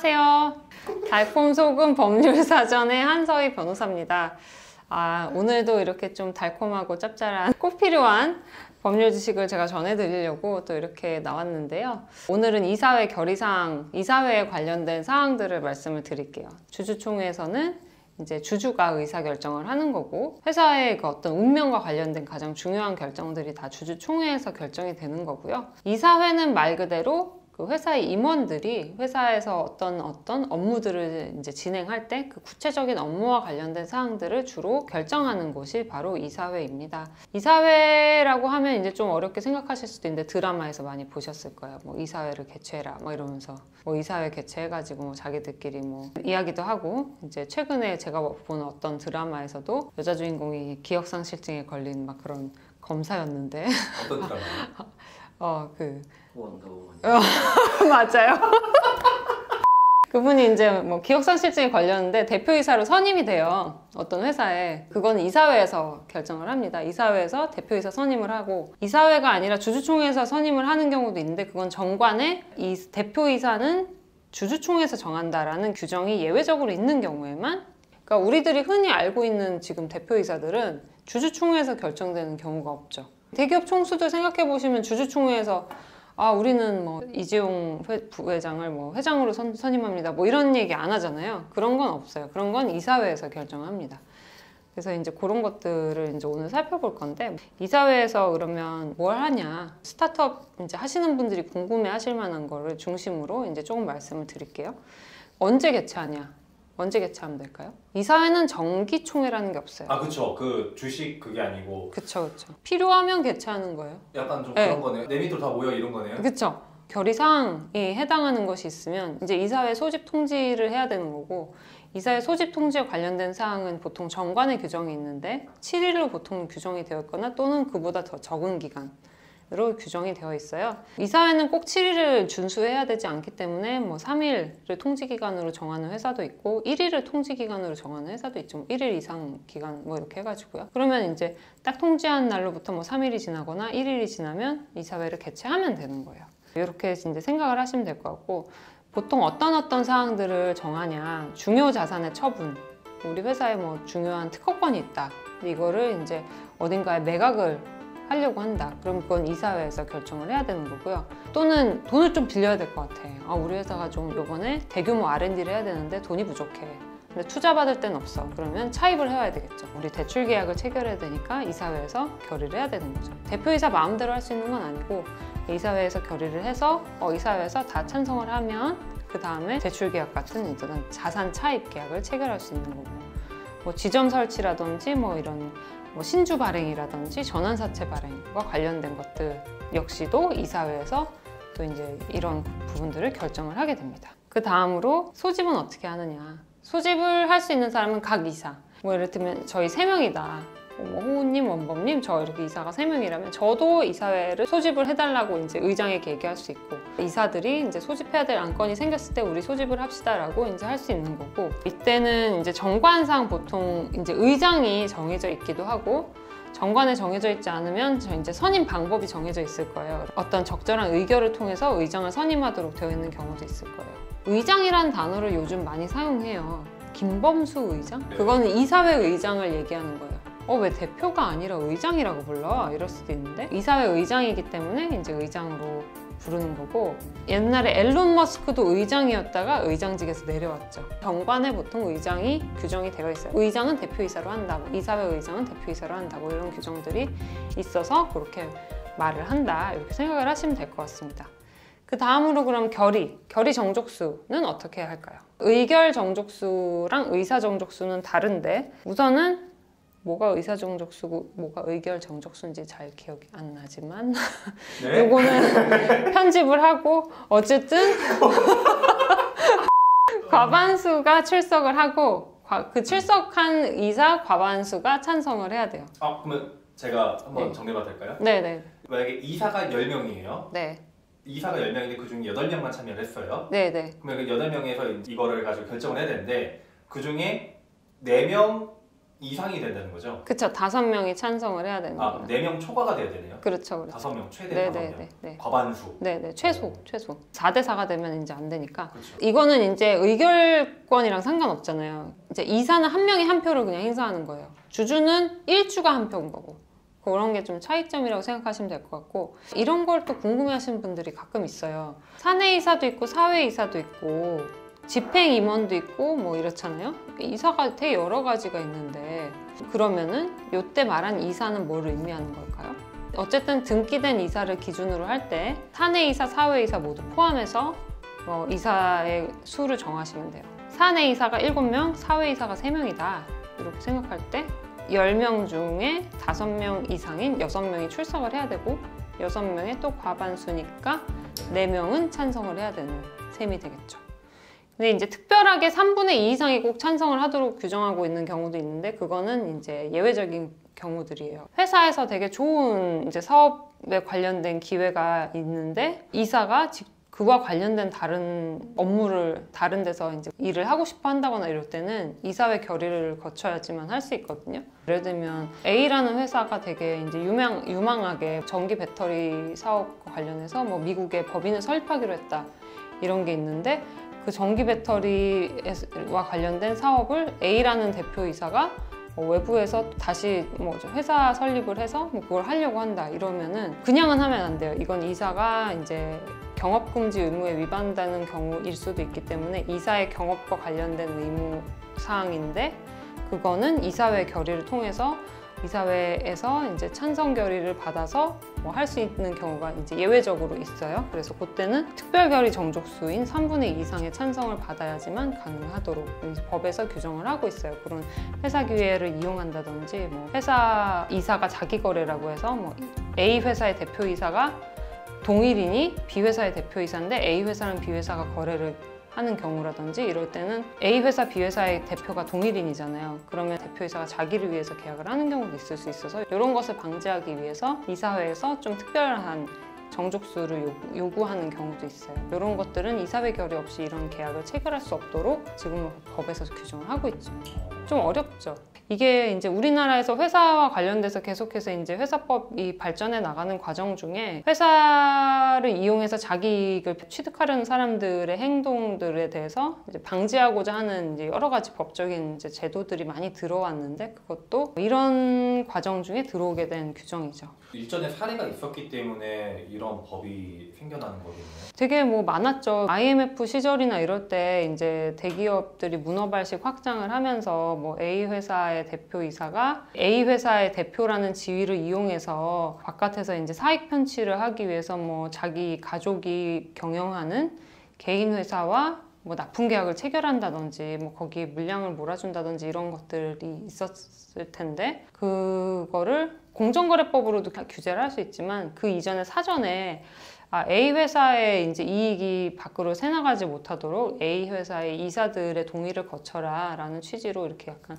안녕하세요. 달콤소금 법률사전의 한서희 변호사입니다. 오늘도 이렇게 좀 달콤하고 짭짤한 꼭 필요한 법률 지식을 제가 전해드리려고 또 이렇게 나왔는데요. 오늘은 이사회 결의사항, 이사회에 관련된 사항들을 말씀을 드릴게요. 주주총회에서는 이제 주주가 의사결정을 하는 거고, 회사의 그 어떤 운명과 관련된 가장 중요한 결정들이 다 주주총회에서 결정이 되는 거고요. 이사회는 말 그대로 그 회사의 임원들이 회사에서 어떤 업무들을 이제 진행할 때 그 구체적인 업무와 관련된 사항들을 주로 결정하는 곳이 바로 이사회입니다. 이사회라고 하면 이제 좀 어렵게 생각하실 수도 있는데, 드라마에서 많이 보셨을 거예요. 뭐 이사회를 개최해라 뭐 이러면서 뭐 이사회 개최해가지고 뭐 자기들끼리 뭐 이야기도 하고, 이제 최근에 제가 본 어떤 드라마에서도 여자 주인공이 기억상실증에 걸린 막 그런 검사였는데 어떤 드라마요? 원더우먼. 맞아요. 그분이 이제 뭐 기억상실증에 걸렸는데 대표이사로 선임이 돼요. 어떤 회사에. 그건 이사회에서 결정을 합니다. 이사회에서 대표이사 선임을 하고, 이사회가 아니라 주주총회에서 선임을 하는 경우도 있는데, 그건 정관에 이 대표이사는 주주총회에서 정한다라는 규정이 예외적으로 있는 경우에만, 그러니까 우리들이 흔히 알고 있는 지금 대표이사들은 주주총회에서 결정되는 경우가 없죠. 대기업 총수들 생각해 보시면 주주총회에서 우리는 뭐 이재용 부회장을 뭐 회장으로 선임합니다 뭐 이런 얘기 안 하잖아요. 그런 건 없어요. 그런 건 이사회에서 결정합니다. 그래서 이제 그런 것들을 이제 오늘 살펴볼 건데, 이사회에서 그러면 뭘 하냐, 스타트업 이제 하시는 분들이 궁금해 하실 만한 거를 중심으로 이제 조금 말씀을 드릴게요. 언제 개최하냐? 언제 개최하면 될까요? 이사회는 정기총회라는 게 없어요. 그쵸. 그 주식 그게 아니고. 그쵸. 필요하면 개최하는 거예요. 약간 좀 그런 거네요. 내 밑으로 다 모여 이런 거네요. 그쵸. 결의사항이 해당하는 것이 있으면 이제 이사회 소집 통지를 해야 되는 거고, 이사회 소집 통지와 관련된 사항은 보통 정관의 규정이 있는데 7일로 보통 규정이 되어 있거나 또는 그보다 더 적은 기간으로 규정이 되어 있어요. 이사회는 꼭 7일을 준수해야 되지 않기 때문에 뭐 3일을 통지기간으로 정하는 회사도 있고 1일을 통지기간으로 정하는 회사도 있죠. 1일 이상 기간 뭐 이렇게 해가지고요. 그러면 이제 딱 통지한 날로부터 뭐 3일이 지나거나 1일이 지나면 이사회를 개최하면 되는 거예요. 이렇게 이제 생각을 하시면 될 것 같고, 보통 어떤 사항들을 정하냐, 중요 자산의 처분, 우리 회사에 뭐 중요한 특허권이 있다, 이거를 이제 어딘가에 매각을 하려고 한다. 그럼 그건 이사회에서 결정을 해야 되는 거고요. 또는 돈을 좀 빌려야 될 것 같아. 우리 회사가 좀 이번에 대규모 R&D를 해야 되는데 돈이 부족해. 근데 투자 받을 데는 없어. 그러면 차입을 해와야 되겠죠. 우리 대출 계약을 체결해야 되니까 이사회에서 결의를 해야 되는 거죠. 대표이사 마음대로 할 수 있는 건 아니고, 이사회에서 결의를 해서 이사회에서 다 찬성을 하면 그 다음에 대출 계약 같은 이제 자산 차입 계약을 체결할 수 있는 거고, 뭐 지점 설치라든지 뭐 이런 뭐 신주 발행이라든지 전환사채 발행과 관련된 것들 역시도 이사회에서 또 이제 이런 부분들을 결정을 하게 됩니다. 그 다음으로 소집은 어떻게 하느냐. 소집을 할 수 있는 사람은 각 이사. 뭐 예를 들면 저희 3명이다. 뭐 호우님, 원범님, 저 이렇게 이사가 3명이라면 저도 이사회를 소집을 해달라고 이제 의장에게 얘기할 수 있고, 이사들이 이제 소집해야 될 안건이 생겼을 때 우리 소집을 합시다라고 이제 할 수 있는 거고, 이때는 이제 정관상 보통 이제 의장이 정해져 있기도 하고, 정관에 정해져 있지 않으면 이제 선임 방법이 정해져 있을 거예요. 어떤 적절한 의결을 통해서 의장을 선임하도록 되어 있는 경우도 있을 거예요. 의장이라는 단어를 요즘 많이 사용해요. 김범수 의장? 그거는 이사회 의장을 얘기하는 거예요. 왜 대표가 아니라 의장이라고 불러? 이럴 수도 있는데, 이사회 의장이기 때문에 이제 의장으로 부르는 거고, 옛날에 앨런 머스크도 의장이었다가 의장직에서 내려왔죠. 정관에 보통 의장이 규정이 되어 있어요. 의장은 대표이사로 한다고, 이사회 의장은 대표이사로 한다고, 이런 규정들이 있어서 그렇게 말을 한다, 이렇게 생각을 하시면 될 것 같습니다. 그 다음으로 그럼 결의 정족수는 어떻게 할까요? 의결 정족수랑 의사 정족수는 다른데, 우선은 뭐가 의사 정족수고 뭐가 의결 정족수인지 잘 기억이 안 나지만 네? 요거는 편집을 하고, 어쨌든 과반수가 출석을 하고 그 출석한 이사 과반수가 찬성을 해야 돼요. 그러면 제가 한번 정리해봐도 될까요? 네네. 만약에 이사가 10명이에요. 네. 이사가 10명인데 그 중에 8명만 참여를 했어요. 네네. 그러면 그 8명에서 이거를 가지고 결정을 해야 되는데, 그 중에 4명이 이상이 된다는 거죠? 그쵸, 5명이 찬성을 해야 되는 아, 거예요. 4명 초과가 돼야 되네요? 그렇죠, 그렇죠. 5명, 최대 5명. 네네네. 과반수. 네네, 최소. 4대 4가 되면 이제 안 되니까. 그렇죠. 이거는 이제 의결권이랑 상관없잖아요. 이제 이사는 한 명이 한 표를 그냥 행사하는 거예요. 주주는 일주가 한 표인 거고. 그런 게 좀 차이점이라고 생각하시면 될 것 같고, 이런 걸 또 궁금해하시는 분들이 가끔 있어요. 사내이사도 있고 사회이사도 있고 집행임원도 있고 뭐 이렇잖아요. 이사가 되게 여러 가지가 있는데, 그러면은 요때 말한 이사는 뭘 의미하는 걸까요? 어쨌든 등기된 이사를 기준으로 할 때 사내이사, 사회이사 모두 포함해서 이사의 수를 정하시면 돼요. 사내이사가 7명, 사회이사가 3명이다 이렇게 생각할 때 10명 중에 5명 이상인 6명이 출석을 해야 되고, 6명의 또 과반수니까 4명은 찬성을 해야 되는 셈이 되겠죠. 근데 이제 특별하게 3분의 2 이상이 꼭 찬성을 하도록 규정하고 있는 경우도 있는데, 그거는 이제 예외적인 경우들이에요. 회사에서 되게 좋은 이제 사업에 관련된 기회가 있는데 이사가 그와 관련된 다른 업무를 다른 데서 이제 일을 하고 싶어 한다거나 이럴 때는 이사회 결의를 거쳐야지만 할 수 있거든요. 예를 들면 A라는 회사가 되게 이제 유망하게 전기 배터리 사업과 관련해서 뭐 미국에 법인을 설립하기로 했다 이런 게 있는데, 그 전기 배터리와 관련된 사업을 A라는 대표이사가 외부에서 다시 뭐 회사 설립을 해서 뭐 그걸 하려고 한다 이러면은 그냥은 하면 안 돼요. 이건 이사가 이제 경업금지 의무에 위반되는 경우일 수도 있기 때문에 이사의 경업과 관련된 의무 사항인데, 그거는 이사회 결의를 통해서 이사회에서 이제 찬성 결의를 받아서 뭐 할 수 있는 경우가 이제 예외적으로 있어요. 그래서 그때는 특별 결의 정족수인 3분의 2 이상의 찬성을 받아야지만 가능하도록 이제 법에서 규정을 하고 있어요. 그런 회사 기회를 이용한다든지, 뭐 회사 이사가 자기 거래라고 해서 뭐 A 회사의 대표이사가 동일인이 B 회사의 대표이사인데 A 회사랑 B 회사가 거래를 하는 경우라든지, 이럴 때는 A 회사, B 회사의 대표가 동일인이잖아요. 그러면 대표이사가 자기를 위해서 계약을 하는 경우도 있을 수 있어서, 이런 것을 방지하기 위해서 이사회에서 좀 특별한 정족수를 요구하는 경우도 있어요. 이런 것들은 이사회 결의 없이 이런 계약을 체결할 수 없도록 지금 법에서 규정을 하고 있죠. 좀 어렵죠. 이게 이제 우리나라에서 회사와 관련돼서 계속해서 이제 회사법이 발전해 나가는 과정 중에 회사를 이용해서 자기 이익을 취득하려는 사람들의 행동들에 대해서 이제 방지하고자 하는 이제 여러 가지 법적인 이제 제도들이 많이 들어왔는데, 그것도 이런 과정 중에 들어오게 된 규정이죠. 일전에 사례가 있었기 때문에 이런 법이 생겨나는 거겠네요. 되게 뭐 많았죠. IMF 시절이나 이럴 때 이제 대기업들이 문어발식 확장을 하면서 뭐 A 회사의 대표이사가 A 회사의 대표라는 지위를 이용해서 바깥에서 이제 사익 편취를 하기 위해서 뭐 자기 가족이 경영하는 개인 회사와 뭐 납품 계약을 체결한다든지, 뭐 거기에 물량을 몰아준다든지 이런 것들이 있었을 텐데, 그거를 공정거래법으로도 규제를 할 수 있지만 그 이전에 사전에 A 회사의 이제 이익이 밖으로 새나가지 못하도록 A 회사의 이사들의 동의를 거쳐라 라는 취지로 이렇게 약간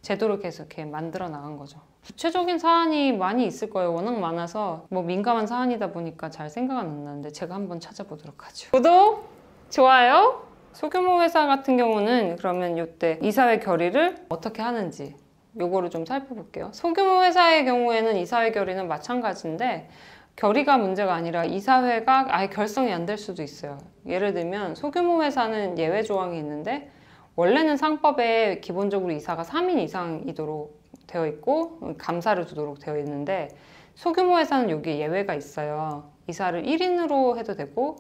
제도를 계속 이렇게 만들어 나간 거죠. 구체적인 사안이 많이 있을 거예요. 워낙 많아서 뭐 민감한 사안이다 보니까 잘 생각은 안 나는데 제가 한번 찾아보도록 하죠. 구독, 좋아요. 소규모 회사 같은 경우는 그러면 이때 이사회 결의를 어떻게 하는지 요거를 좀 살펴볼게요. 소규모 회사의 경우에는 이사회 결의는 마찬가지인데, 결의가 문제가 아니라 이사회가 아예 결성이 안 될 수도 있어요. 예를 들면 소규모 회사는 예외 조항이 있는데, 원래는 상법에 기본적으로 이사가 3인 이상이도록 되어 있고 감사를 두도록 되어 있는데, 소규모 회사는 여기에 예외가 있어요. 이사를 1인으로 해도 되고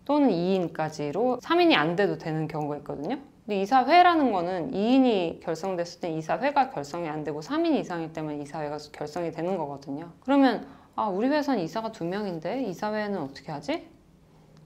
또는 2인까지로 3인이 안 돼도 되는 경우가 있거든요. 근데 이사회라는 거는 2인이 결성됐을 때 이사회가 결성이 안 되고 3인 이상일 때만 이사회가 결성이 되는 거거든요. 그러면 우리 회사는 이사가 2명인데 이사회는 어떻게 하지?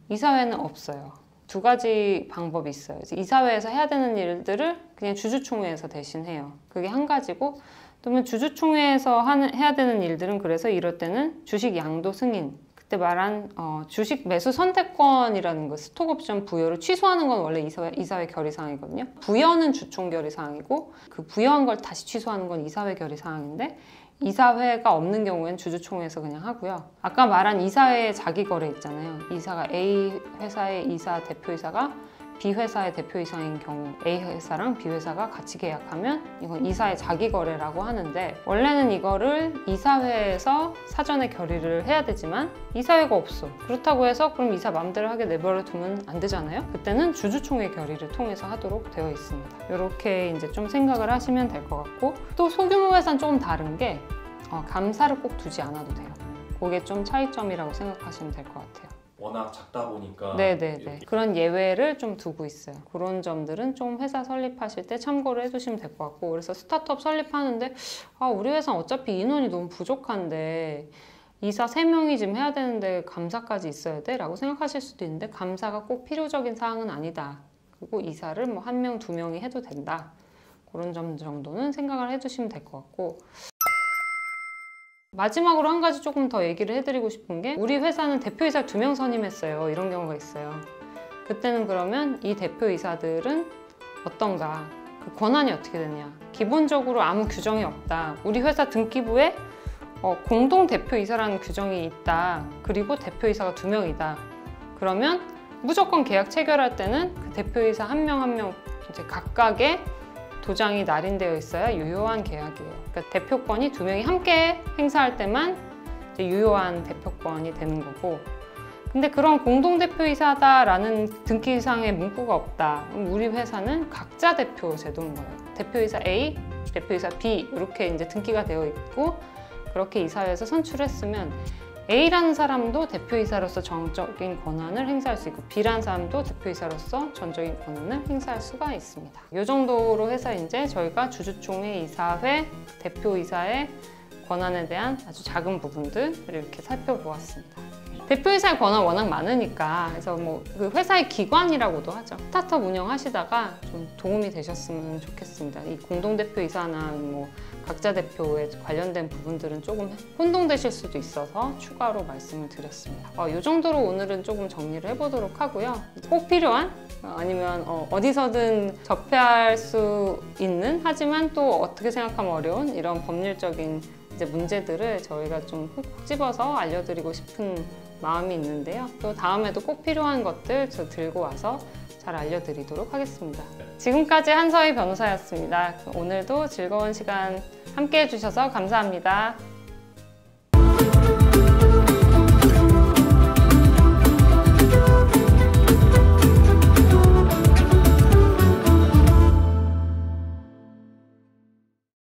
이사회는 없어요. 2가지 방법이 있어요. 이사회에서 해야 되는 일들을 그냥 주주총회에서 대신 해요. 그게 한 가지고, 또는 주주총회에서 해야 되는 일들은, 그래서 이럴 때는 주식 양도 승인, 그때 말한 주식 매수 선택권이라는 거, 스톡옵션 부여를 취소하는 건 원래 이사회 결의 사항이거든요. 부여는 주총 결의 사항이고, 그 부여한 걸 다시 취소하는 건 이사회 결의 사항인데, 이사회가 없는 경우에는 주주총회에서 그냥 하고요. 아까 말한 이사회의 자기 거래 있잖아요. 이사가 A 회사의 이사 대표이사가 B 회사의 대표이사인 경우 A 회사랑 B 회사가 같이 계약하면 이건 이사의 자기거래라고 하는데, 원래는 이거를 이사회에서 사전에 결의를 해야 되지만 이사회가 없어. 그렇다고 해서 그럼 이사 마음대로 하게 내버려 두면 안 되잖아요. 그때는 주주총회 결의를 통해서 하도록 되어 있습니다. 이렇게 이제 좀 생각을 하시면 될 것 같고, 또 소규모 회사는 조금 다른 게 감사를 꼭 두지 않아도 돼요. 그게 좀 차이점이라고 생각하시면 될 것 같아요. 워낙 작다 보니까 네네네. 그런 예외를 좀 두고 있어요. 그런 점들은 좀 회사 설립하실 때 참고를 해두시면 될 것 같고, 그래서 스타트업 설립하는데 우리 회사는 어차피 인원이 너무 부족한데 이사 3명이 지금 해야 되는데 감사까지 있어야 돼? 라고 생각하실 수도 있는데, 감사가 꼭 필요적인 사항은 아니다. 그리고 이사를 뭐 1명, 2명이 해도 된다. 그런 점 정도는 생각을 해두시면 될 것 같고, 마지막으로 한 가지 조금 더 얘기를 해드리고 싶은 게, 우리 회사는 대표이사를 2명 선임했어요. 이런 경우가 있어요. 그때는 그러면 이 대표이사들은 어떤가? 그 권한이 어떻게 되냐? 기본적으로 아무 규정이 없다. 우리 회사 등기부에 공동 대표이사라는 규정이 있다. 그리고 대표이사가 2명이다. 그러면 무조건 계약 체결할 때는 그 대표이사 한 명 한 명 이제 각각의 도장이 날인되어 있어야 유효한 계약이에요. 그러니까 대표권이 2명이 함께 행사할 때만 이제 유효한 대표권이 되는 거고, 근데 그런 공동대표이사다라는 등기상의 문구가 없다. 그럼 우리 회사는 각자 대표 제도인 거예요. 대표이사 A, 대표이사 B 이렇게 이제 등기가 되어 있고, 그렇게 이사회에서 선출했으면 A라는 사람도 대표이사로서 전적인 권한을 행사할 수 있고, B라는 사람도 대표이사로서 전적인 권한을 행사할 수가 있습니다. 이 정도로 해서 이제 저희가 주주총회, 이사회, 대표이사의 권한에 대한 아주 작은 부분들을 이렇게 살펴보았습니다. 대표이사의 권한 워낙 많으니까, 그래서 뭐 그 회사의 기관이라고도 하죠. 스타트업 운영하시다가 좀 도움이 되셨으면 좋겠습니다. 이 공동대표이사나 뭐 각자 대표에 관련된 부분들은 조금 혼동되실 수도 있어서 추가로 말씀을 드렸습니다. 이 정도로 오늘은 조금 정리를 해보도록 하고요. 꼭 필요한 아니면 어디서든 접해할 수 있는, 하지만 또 어떻게 생각하면 어려운 이런 법률적인 이제 문제들을 저희가 좀 훅 집어서 알려드리고 싶은 마음이 있는데요. 또 다음에도 꼭 필요한 것들 저 들고 와서 잘 알려드리도록 하겠습니다. 지금까지 한서희 변호사였습니다. 오늘도 즐거운 시간 함께 해주셔서 감사합니다.